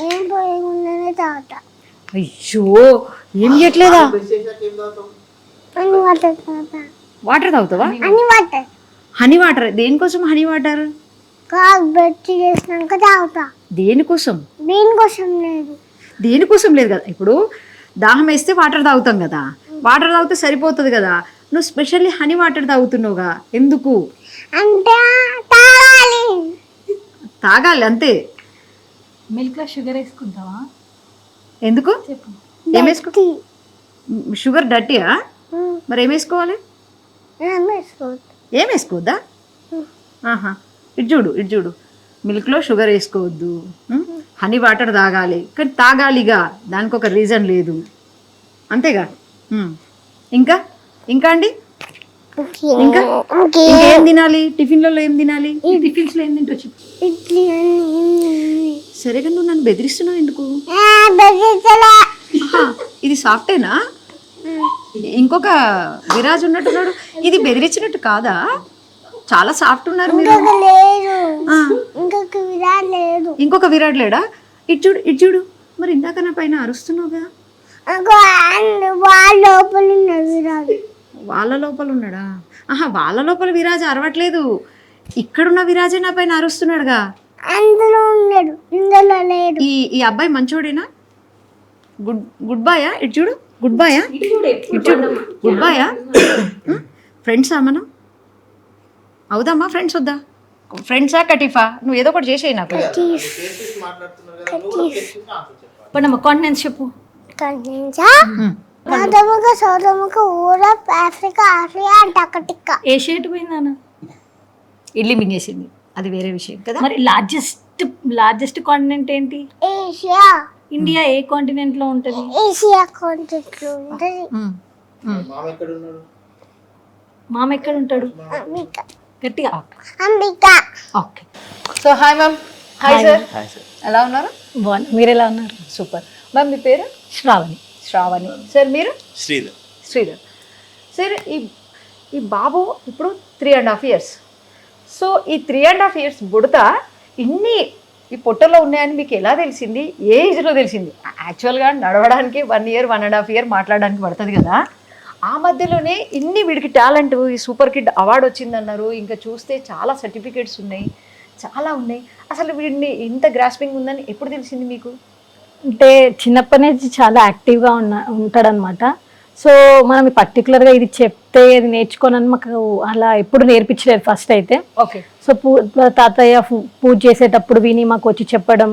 ఏం పోయకుండానే తాగుతా అయ్యో, ఏం చేయట్లేదా? అన్ని వాటర్ తాగుతా వాటర్ తాగుతావా? అన్ని వాటర్ హనీ వాటర్. దేనికోసం హనీ వాటర్? కాదు బ్రష్ చేసినాక తాగుతా దేనికోసం? దీనికోసం లేదు దేనికోసం లేదు కదా. ఇప్పుడు దాహం వేస్తే వాటర్ తాగుతాం కదా, వాటర్ తాగితే సరిపోతుంది కదా. నువ్వు స్పెషల్లీ హనీ వాటర్ తాగుతున్నావుగా, ఎందుకు? అంటే తాగాలి తాగాలి అంతే. మిల్క్లో షుగర్ వేసుకుంటావా? ఎందుకు? చెప్పు. ఏం వేసుకో? షుగర్ డర్టీయా? మరి ఏం వేసుకోవాలి? ఏం వేసుకోవద్దా? ఇటు చూడు, మిల్క్లో షుగర్ వేసుకోవద్దు, హనీ వాటర్ తాగాలి. కానీ తాగాలిగా, దానికి ఒక రీజన్ లేదు, అంతేగా. ఇంకా అండి, ఇంకా ఇంకేం తినాలి? టిఫిన్లలో ఏం తినాలి? టిఫిన్స్లో ఏం తింటో చెప్పు. సరేగా, నువ్వు నన్ను బెదిరిస్తున్నావు ఎందుకు? బెదిరించలే ఇది సాఫ్టేనా? ఇంకొక విరాజ్ ఉన్నట్టున్నాడు. ఇది బెదిరించినట్టు కాదా? చాలా సాఫ్ట్ ఉన్నారు మీరు. ఇంకొక విరాట్ లేదు. ఇంకొక విరాట్ లేడా? ఇటు చూడు. మరి ఇందాక నా పైన అరుస్తున్నావుగా. వాళ్ళ లోపల ఉన్నాడు విరాట్. వాళ్ళ లోపల ఉన్నాడా? వాళ్ళ లోపల విరాజ్ అరవట్లేదు, ఇక్కడున్న విరాజే నా పైన అరుస్తున్నాడుగా. అందులో ఉన్నాడు, ఇందులో లేడు. ఈ అబ్బాయి మంచోడేనా? గుడ్ బాయా? ఇటు చూడు, గుడ్ బాయా? గుడ్ బాయా? ఫ్రెండ్సా మనం? అవుదమ్మా ఫ్రెండ్స్? వద్దా? ఫ్రెండ్సా కటిఫా? నువ్వు ఏదో ఒకటి చేసేయి నాకు. పడమ్మ కాంటినెంట్స్ చెప్పు. North south America, Europe, Africa, Asia, Antarctica. Asia పోయిందానా? ఇడ్లీ మింగేసింది, అది వేరే విషయం కదా. మరి లార్జెస్ట్ కాంటినెంట్ ఏంటి? ఏషియా. ఇండియా ఏ కాంటినెంట్ లో ఉంటది? ఏషియా కాంటినెంట్ లో ఉంటది. మామ ఎక్కడ ఉన్నాడు? మామ ఎక్కడ ఉంటాడు? అంబిక గట్టిగా. Ambika okay. So hi ma'am. Hi sir. Hi sir. ఎలా ఉన్నారు? బాగున్నా. మీరు ఎలా ఉన్నారు? Super ma'am. మీ పేరు? శ్రావణి. శ్రావణి. సార్ మీరు? శ్రీధర్. శ్రీధర్. సార్ ఈ బాబు ఇప్పుడు 3.5 years. సో ఈ 3.5 years బుడత ఇన్ని ఈ పొట్టలో ఉన్నాయని మీకు ఎలా తెలిసింది? ఏ ఏజ్లో తెలిసింది? యాక్చువల్గా నడవడానికి 1 year 1.5 year మాట్లాడడానికి పడుతుంది కదా, ఆ మధ్యలోనే ఇన్ని వీడికి టాలెంట్, ఈ సూపర్ కిడ్ అవార్డు వచ్చిందన్నారు. ఇంకా చూస్తే చాలా సర్టిఫికేట్స్ ఉన్నాయి, చాలా ఉన్నాయి. అసలు వీడిని ఇంత గ్రాస్పింగ్ ఉందని ఎప్పుడు తెలిసింది మీకు? అంటే చిన్నప్పటి నుంచి చాలా యాక్టివ్గా ఉంటాడనమాట. సో మనం పర్టికులర్గా ఇది చెప్తే ఇది నేర్చుకోనని మాకు అలా ఎప్పుడు నేర్పించలేదు ఫస్ట్ అయితే. ఓకే. సో తాతయ్య పూజ చేసేటప్పుడు విని మాకు వచ్చి చెప్పడం,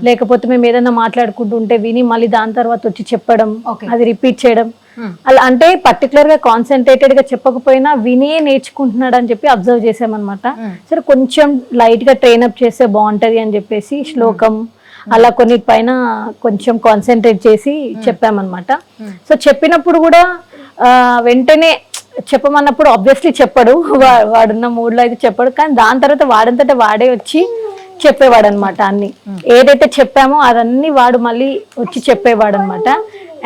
లేకపోతే మేము ఏదైనా మాట్లాడుకుంటుంటే విని మళ్ళీ దాని తర్వాత వచ్చి చెప్పడం, అది రిపీట్ చేయడం. అలా అంటే పర్టికులర్ గా కాన్సన్ట్రేటెడ్ గా చెప్పకపోయినా విని నేర్చుకుంటున్నాడు అని చెప్పి అబ్జర్వ్ చేసామన్నమాట. సరే కొంచెం లైట్ గా ట్రైన్అప్ చేస్తే బాగుంటది అని చెప్పేసి శ్లోకం అలా కొన్నిటిపైన కొంచెం కాన్సన్ట్రేట్ చేసి చెప్పామన్నమాట. సో చెప్పినప్పుడు కూడా వెంటనే చెప్పమన్నప్పుడు ఆబ్వియస్లీ చెప్పడు, వాడున్న మూడ్లో అయితే చెప్పడు. కానీ దాని తర్వాత వాడంతటా వాడే వచ్చి చెప్పేవాడు అనమాట. అన్ని ఏదైతే చెప్పామో అదన్నీ వాడు మళ్ళీ వచ్చి చెప్పేవాడు అనమాట.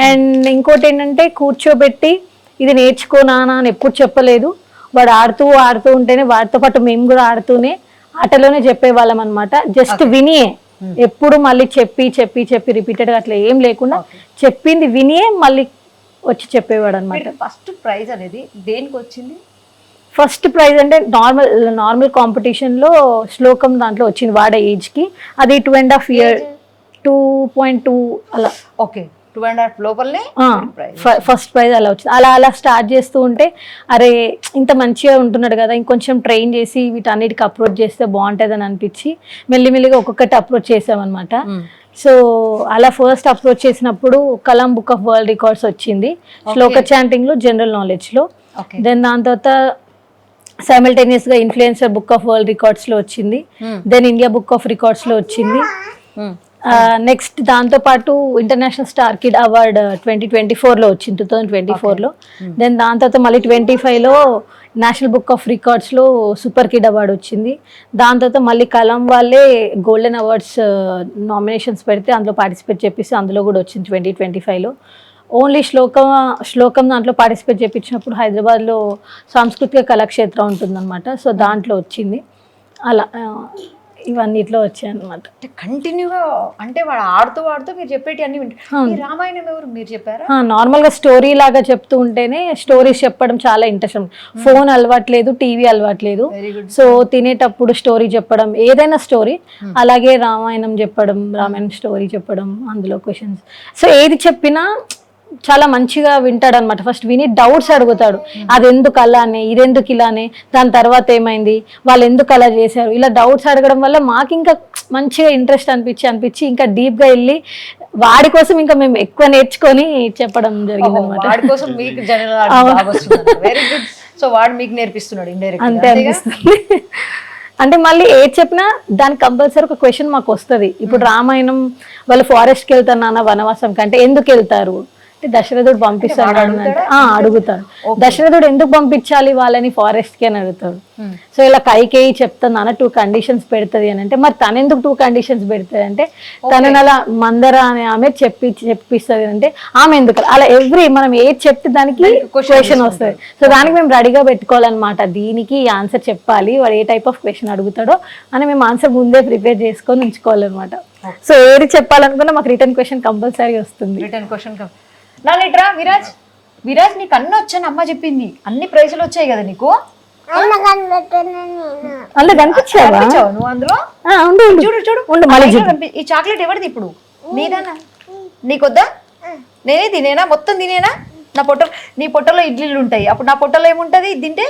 అండ్ ఇంకోటి ఏంటంటే కూర్చోబెట్టి ఇది నేర్చుకోనానా అని ఎప్పుడు చెప్పలేదు. వాడు ఆడుతూ ఆడుతూ ఉంటేనే వాడితో పాటు మేము కూడా ఆడుతూనే ఆటలోనే చెప్పేవాళ్ళం అనమాట. జస్ట్ వినియే, ఎప్పుడు మళ్ళీ చెప్పి చెప్పి చెప్పి రిపీటెడ్గా అట్లా ఏం లేకుండా చెప్పింది వినియే మళ్ళీ వచ్చి చెప్పేవాడు అనమాట. ఫస్ట్ ప్రైజ్ అనేది దేనికి వచ్చింది? ఫస్ట్ ప్రైజ్ అంటే నార్మల్ కాంపిటీషన్లో శ్లోకం దాంట్లో వచ్చింది వాడే ఏజ్కి. అది 2.5 year 2.2 అలా. ఓకే. 2.5 లోపలనే ఫస్ట్ ప్రైజ్ అలా వచ్చింది. అలా స్టార్ట్ చేస్తూ ఉంటే అరే ఇంత మంచిగా ఉంటున్నాడు కదా, ఇంకొంచెం ట్రైన్ చేసి వీటన్నిటికి అప్రోచ్ చేస్తే బాగుంటుంది అని అనిపించి మెల్లిమెల్లిగా ఒక్కొక్కటి అప్రోచ్ చేసామన్నమాట. సో అలా ఫస్ట్ అప్రోచ్ చేసినప్పుడు Kalam book of world records వచ్చింది, శ్లోక చాంటింగ్లో, జనరల్ నాలెడ్జ్లో. దెన్ దాని తర్వాత సైమల్టేనియస్గా ఇన్ఫ్లుయెన్సర్ బుక్ ఆఫ్ వరల్డ్ రికార్డ్స్లో వచ్చింది. దెన్ ఇండియా బుక్ ఆఫ్ రికార్డ్స్లో వచ్చింది. నెక్స్ట్ దాంతోపాటు ఇంటర్నేషనల్ స్టార్ కిడ్ అవార్డ్ 2024లో వచ్చింది, 2024లో. దెన్ దాని తర్వాత మళ్ళీ 25లో నేషనల్ బుక్ ఆఫ్ రికార్డ్స్లో సూపర్ కిడ్ అవార్డు వచ్చింది. దాని తర్వాత మళ్ళీ కలాం వాళ్ళే గోల్డెన్ అవార్డ్స్ నామినేషన్స్ పెడితే అందులో పార్టిసిపేట్ చేపిస్తే అందులో కూడా వచ్చింది 2025లో. ఓన్లీ శ్లోకం దాంట్లో పార్టిసిపేట్ చేయించినప్పుడు హైదరాబాద్లో సాంస్కృతిక కళాక్షేత్రం ఉంటుందన్నమాట. సో దాంట్లో వచ్చింది. అలా ఇవన్నిట్లో వచ్చాయి అనమాట. కంటిన్యూగా అంటే వాడు ఆడుతూ ఆడుతూ మీరు చెప్పేటి అన్ని వింటారు. రామాయణం ఎవరు మీరు చెప్పారా? నార్మల్గా స్టోరీ లాగా చెప్తూ ఉంటేనే స్టోరీస్ చెప్పడం చాలా ఇంట్రెస్ట్. ఫోన్ అలవాట్లేదు, టీవీ అలవాట్లేదు. సో తినేటప్పుడు స్టోరీ చెప్పడం, ఏదైనా స్టోరీ, అలాగే రామాయణం చెప్పడం, రామాయణం స్టోరీ చెప్పడం, అందులో క్వశ్చన్స్. సో ఏది చెప్పినా చాలా మంచిగా వింటాడు అనమాట. ఫస్ట్ విని డౌట్స్ అడుగుతాడు, అది ఎందుకు అలానే, ఇదెందుకు ఇలానే, దాని తర్వాత ఏమైంది, వాళ్ళు ఎందుకు అలా చేశారు, ఇలా డౌట్స్ అడగడం వల్ల మాకు ఇంకా మంచిగా ఇంట్రెస్ట్ అనిపించి ఇంకా డీప్గా వెళ్ళి వాడి కోసం ఇంకా మేము ఎక్కువ నేర్చుకొని చెప్పడం జరిగింది అనమాట. వాడి కోసం మీకు వెరీ గుడ్. సో వాడు మీకు నేర్పిస్తున్నాడు ఇండైరెక్ట్. అంతే అనిపిస్తుంది. అంటే మళ్ళీ ఏది చెప్పినా దానికి కంపల్సరీ ఒక క్వశ్చన్ మాకు వస్తుంది. ఇప్పుడు రామాయణం వాళ్ళు ఫారెస్ట్కి వెళ్తారు నాన్న వనవాసం కంటే, ఎందుకు వెళ్తారు అంటే దశరథుడు పంపిస్తాడు అంటే అడుగుతాడు. దశరథుడు ఎందుకు పంపించాలి వాళ్ళని ఫారెస్ట్ కి అని అడుగుతాడు. సో ఇలా కైకేయి చెప్తాను నాన్న 2 conditions పెడుతుంది అని అంటే, మరి తను ఎందుకు 2 conditions పెడుతుంది అంటే, తనని అలా మందర అనే ఆమె చెప్పిస్తుంది అంటే ఆమె ఎందుకు అలా మనం ఏది చెప్తే దానికి క్వశ్చన్ వస్తుంది. సో దానికి మేము రెడీగా పెట్టుకోవాలన్నమాట. దీనికి ఈ ఆన్సర్ చెప్పాలి, వాడు ఏ టైప్ ఆఫ్ క్వశ్చన్ అడుగుతాడో అని మేము ఆన్సర్ ముందే ప్రిపేర్ చేసుకొని ఉంచుకోవాలన్నమాట. సో ఏది చెప్పాలనుకున్నా మాకు రిటర్న్ క్వశ్చన్ కంపల్సరీ వస్తుంది. రిటర్న్ క్వశ్చన్ నానిట్రా విరాజ్ నీకు అన్ని వచ్చాను అమ్మ చెప్పింది, అన్ని ప్రైజులు వచ్చాయి కదా నీకు. అందులో కనిపించావా నువ్వు అందులో? చూడు చూడు, ఈ చాక్లెట్ ఎవరిది ఇప్పుడు? నీదేనా? నీకొద్దా? నేనే తినేనా? మొత్తం తినేనా? నీ పొట్టలో ఇడ్లీలు ఉంటాయి, అప్పుడు నా పొట్టలో ఏముంటది తింటే?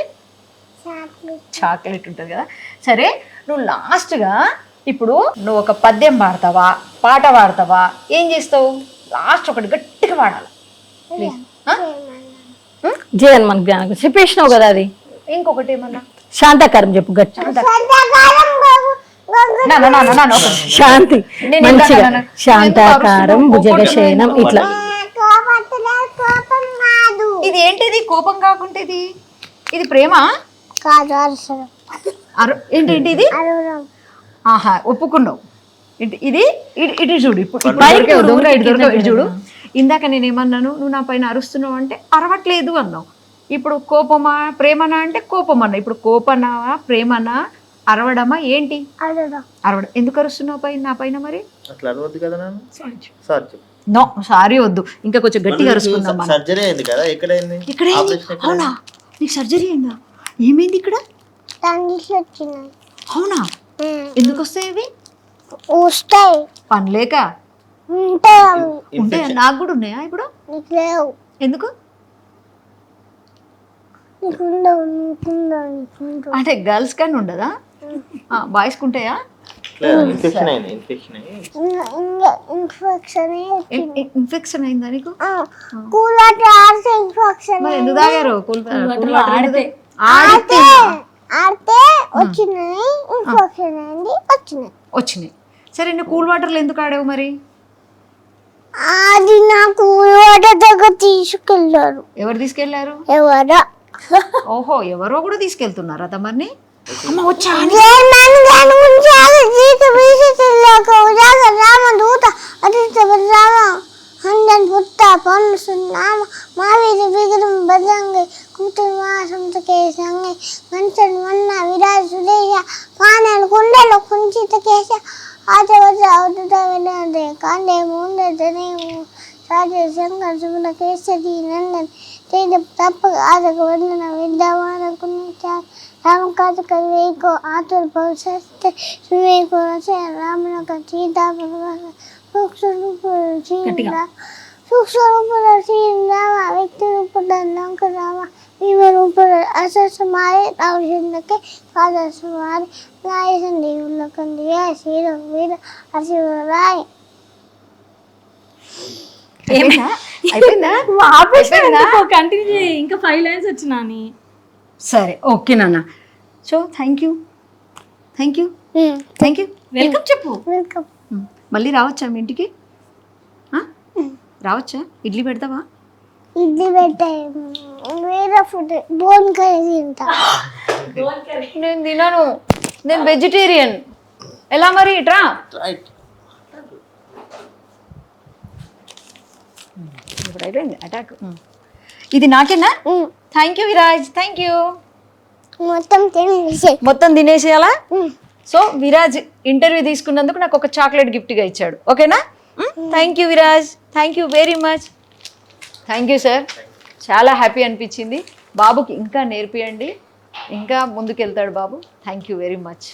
చాక్లెట్ ఉంటుంది కదా. సరే నువ్వు లాస్ట్గా ఇప్పుడు నువ్వు ఒక పద్యం పాడతావా, పాట పాడతావా, ఏం చేస్తావు? లాస్ట్ ఒకటి గట్టిగా పాడాలి. జయన్ మన జ్ఞానం చెప్పేసినావు కదా. అది ఇంకొకటి ఏమన్నా? శాంతాకారం చెప్పు గట్టి. శాంతి మంచిగా శాంతాకారం భుజగశయనం ఇట్లా. ఇది ఏంటిది కోపం కాకుంటే ఇది ప్రేమ? కాదు అరసరం. ఏంటి ఇది? అరవరం. ఆహా, ఒప్పుకున్నావు. ఇది ఇటు చూడు, ఇప్పుడు దొంగ ఇటు దొరక ఇటు చూడు. ఇందాక నేను ఏమన్నాను, నువ్వు నా పైన అరుస్తున్నావు అంటే అరవట్లేదు అన్నావు. ఇప్పుడు కోపమా ప్రేమనా అంటే కోపం అన్నా. ఇప్పుడు కోపనా ప్రేమనా అరవడమా ఏంటి? అరవడం. ఎందుకు అరుస్తున్నావు నా పైన మరి? అట్లా అనవద్దు కదా నాన్న. సారీ నో, సారీ వద్దు, ఇంకా కొంచెం గట్టిగా అరుచుకుందాం మనం. సర్జరీ అయింది కదా, ఎక్కడైంది? ఇక్కడ అవునా? నీకు సర్జరీ అయిందా? ఏమైంది ఇక్కడ? వచ్చినాయి. అవునా? ఎందుకు వస్తాయి ఇవి? వస్తాయి. పని లేక ఉంటాయా? నాకు కూడా ఉన్నాయా ఇప్పుడు? నీకు లేవు. ఎందుకు అంటే గర్ల్స్ కానీ ఉండదా? బాయ్స్ కుంటాయా? ఇన్ఫెక్షన్ అయింది. ఇన్ఫెక్షన్ ఇన్ఫెక్షన్ అయిందా నీకు? కూల్ వాటర్ ఆడితే ఇన్ఫెక్షన్. మరి ఎందుకు తాగారు? ఆడితే వచ్చినాయి, ఇన్ఫెక్షన్ అయింది, వచ్చినాయి. సరే, నువ్వు కూల్ వాటర్లో ఎందుకు ఆడావు మరి? అది నా కూల్ వాటర్ దగ్గర తీసుకెళ్ళారు. ఎవరు తీసుకెళ్లారు? ఎవరో. ఓహో, ఎవరో కూడా తీసుకెళ్తున్నారా తమర్ని? అమ్మ వచ్చా? రామకాదు కవికు ఆతుర భవిష్యత్తు సువేకు రామనక సూక్ష్మరూపుల శ్రీరామ వ్యక్తి రూపుల లంక రామ భీమ రూపుల అసమారి రామచంద్రకి పాదసమారి నాయసం దేవుళ్ళ కంది శ్రీరం వీర అశివరాయ్. అయిపోయిందా? కంటిన్యూ చేయి, ఇంకా 5 లైన్స్ వచ్చినాని. సరే, ఓకే నాన్న. So thank you. వెల్కమ్ చెప్పు. వెల్కమ్. మళ్ళీ రావచ్చా మీ ఇంటికి? రావచ్చా? ఇడ్లీ పెడతావా? ఇడ్లీ పెట్టాయి, వేరే ఫుడ్ బోన్ కర్రీ తింటా. నేను తినను, నేను వెజిటేరియన్. ఎలా మరి? ఇట్రా. ఇప్పుడు అయిపోయింది అటాక్. ఇది నాకేనా? Thank you Viraj, thank you. మొత్తం తినేసేయాలా? సో విరాజ్ ఇంటర్వ్యూ తీసుకున్నందుకు నాకు ఒక చాక్లెట్ గిఫ్ట్గా ఇచ్చాడు. ఓకేనా? Thank you Viraj, thank you very much. Thank you sir, చాలా హ్యాపీ అనిపించింది. బాబుకి ఇంకా నేర్పియండి, ఇంకా ముందుకెళ్తాడు బాబు. Thank you very much.